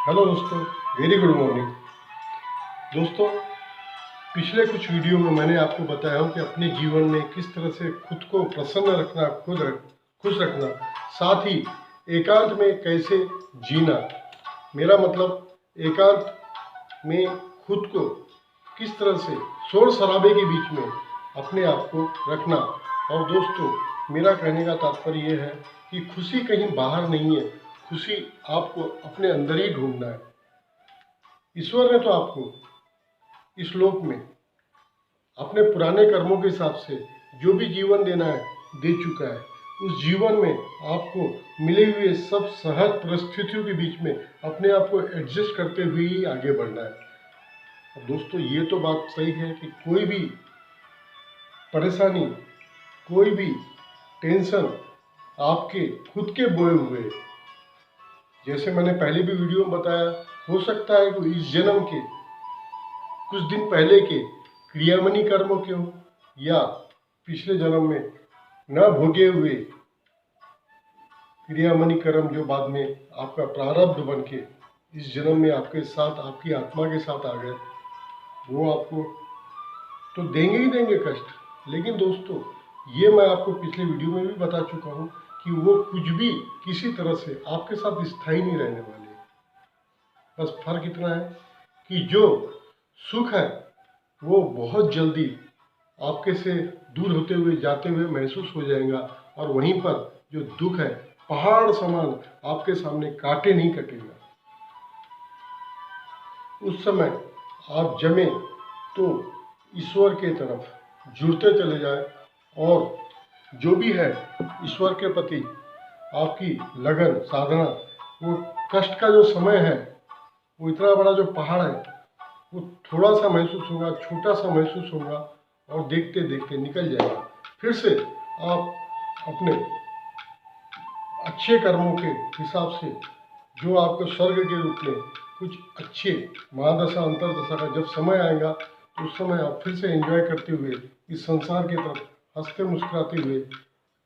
Hello दोस्तों, very good morning. दोस्तों, पिछले कुछ वीडियो में मैंने आपको बताया हूँ कि अपने जीवन में किस तरह से खुद को प्रसन्न रखना, खुश रखना, साथ ही एकांत में कैसे जीना। मेरा मतलब एकांत में खुद को किस तरह से शोर शराबे के बीच में अपने आप को रखना। और दोस्तों, मेरा कहने का तात्पर्य यह है कि खुशी कहीं बाहर नहीं है, खुशी आपको अपने अंदर ही ढूंढना है। ईश्वर ने तो आपको इस लोक में अपने पुराने कर्मों के हिसाब से जो भी जीवन देना है दे चुका है। उस जीवन में आपको मिले हुए सब सहज परिस्थितियों के बीच में अपने आप को एडजस्ट करते हुए ही आगे बढ़ना है। अब दोस्तों, ये तो बात सही है कि कोई भी परेशानी, कोई भी टेंशन आपके खुद के बोए हुए, जैसे मैंने पहले भी वीडियो में बताया, हो सकता है कि इस जन्म के कुछ दिन पहले के क्रियामणि कर्मों के हो, या पिछले जन्म में न भोगे हुए क्रियामणि कर्म जो बाद में आपका प्रारब्ध बन के इस जन्म में आपके साथ, आपकी आत्मा के साथ आ गए, वो आपको तो देंगे ही देंगे कष्ट। लेकिन दोस्तों, ये मैं आपको पिछले वीडियो में भी बता चुका हूँ कि वो कुछ भी किसी तरह से आपके साथ स्थायी नहीं रहने वाले। बस फर्क इतना है कि जो सुख है वो बहुत जल्दी आपके से दूर होते हुए, जाते हुए महसूस हो जाएगा, और वहीं पर जो दुख है पहाड़ समान आपके सामने काटे नहीं कटेगा। उस समय आप जमे तो ईश्वर के तरफ जुड़ते चले जाए, और जो भी है ईश्वर के प्रति आपकी लगन, साधना, वो कष्ट का जो समय है, वो इतना बड़ा जो पहाड़ है, वो थोड़ा सा महसूस होगा, छोटा सा महसूस होगा, और देखते देखते निकल जाएगा। फिर से आप अपने अच्छे कर्मों के हिसाब से, जो आपको स्वर्ग के रूप में कुछ अच्छे महादशा अंतरदशा का जब समय आएगा, तो उस समय आप फिर से एंजॉय करते हुए इस संसार की तरफ हंसते मुस्कुराते हुए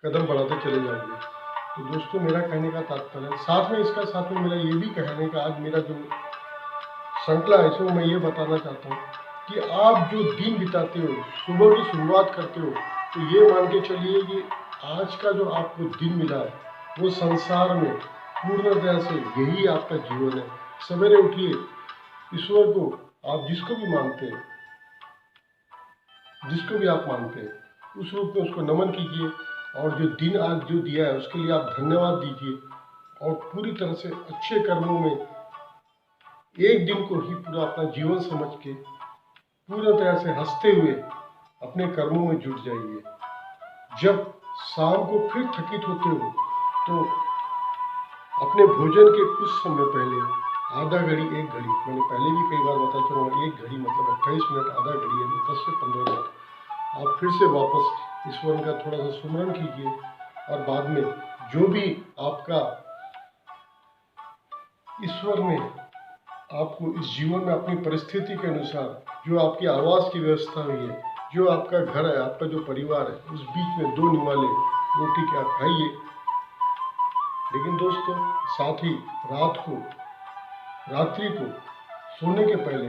कदम बढ़ाते चले जाओगे। तो दोस्तों, मेरा कहने का तात्पर्य साथ में इसका, साथ में मेरा ये भी कहने का आज मेरा जो श्रृंखला है, इसमें मैं ये बताना चाहता हूँ कि आप जो दिन बिताते हो, सुबह की शुरुआत करते हो, तो ये मान के चलिए कि आज का जो आपको दिन मिला है वो संसार में पूर्णतः से यही आपका जीवन है। सवेरे उठिए, ईश्वर को आप जिसको भी मानते हैं, जिसको भी आप मानते हैं, उस रूप में उसको नमन कीजिए, और जो दिन आज जो दिया है उसके लिए आप धन्यवाद दीजिए, और पूरी तरह से अच्छे कर्मों में एक दिन को ही पूरा अपना जीवन समझ के पूरी तरह से हंसते हुए अपने कर्मों में जुट जाइए। जब शाम को फिर थकित होते हो, तो अपने भोजन के कुछ समय पहले आधा घड़ी, एक घड़ी, मैंने पहले भी कई बार बता चुका हूँ, एक घड़ी मतलब 28 मिनट, आधा घड़ी है 10 से 15 मिनट आप फिर से वापस ईश्वर का थोड़ा सा सुमरन कीजिए, और बाद में जो भी आपका ईश्वर ने आपको इस जीवन में अपनी परिस्थिति के अनुसार जो आपकी आवास की व्यवस्था हुई है, जो आपका घर है, आपका जो परिवार है, उस बीच में 2 निवाले रोटी के आप खाइए। लेकिन दोस्तों, साथ ही रात्रि को सोने के पहले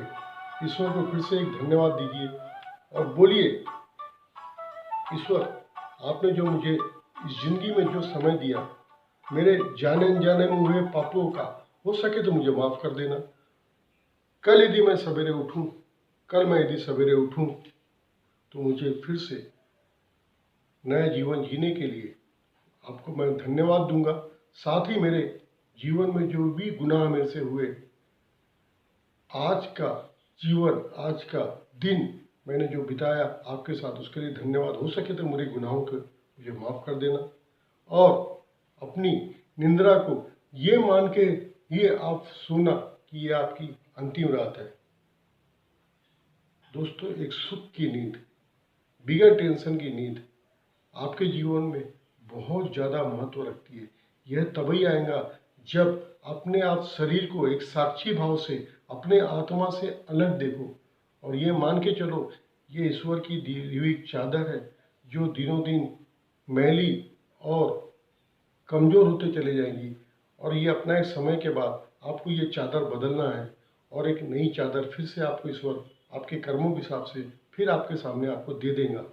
ईश्वर को फिर से एक धन्यवाद दीजिए, और बोलिए, ईश्वर, आपने जो मुझे इस जिंदगी में जो समय दिया, मेरे जाने अनजाने में हुए पापों का हो सके तो मुझे माफ़ कर देना। कल यदि मैं सवेरे उठूं, तो मुझे फिर से नया जीवन जीने के लिए आपको मैं धन्यवाद दूंगा। साथ ही मेरे जीवन में जो भी गुनाह मेरे से हुए, आज का जीवन, आज का दिन मैंने जो बिताया आपके साथ, उसके लिए धन्यवाद। हो सके तो मेरे गुनाहों को मुझे माफ़ कर देना, और अपनी निंद्रा को ये मान के ये आप सोना कि ये आपकी अंतिम रात है। दोस्तों, एक सुख की नींद, बिगर टेंशन की नींद आपके जीवन में बहुत ज़्यादा महत्व रखती है। यह तभी आएगा जब अपने आप शरीर को एक साक्षी भाव से, अपने आत्मा से अलग देखो, और ये मान के चलो ये ईश्वर की दी हुई चादर है, जो दिनों दिन मैली और कमज़ोर होते चले जाएंगी, और ये अपना एक समय के बाद आपको ये चादर बदलना है और एक नई चादर फिर से आपको ईश्वर आपके कर्मों के हिसाब से फिर आपके सामने आपको दे देगा।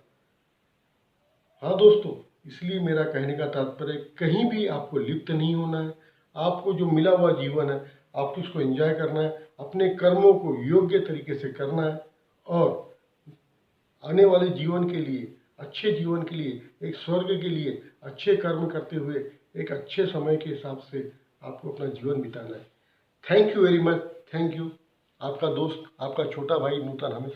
हाँ दोस्तों, इसलिए मेरा कहने का तात्पर्य कहीं भी आपको लिप्त नहीं होना है। आपको जो मिला हुआ जीवन है आपको उसको एंजॉय करना है, अपने कर्मों को योग्य तरीके से करना है और आने वाले जीवन के लिए, अच्छे जीवन के लिए, एक स्वर्ग के लिए अच्छे कर्म करते हुए एक अच्छे समय के हिसाब से आपको अपना जीवन बिताना है। Thank you very much. Thank you. आपका दोस्त, आपका छोटा भाई नूतन हमेशा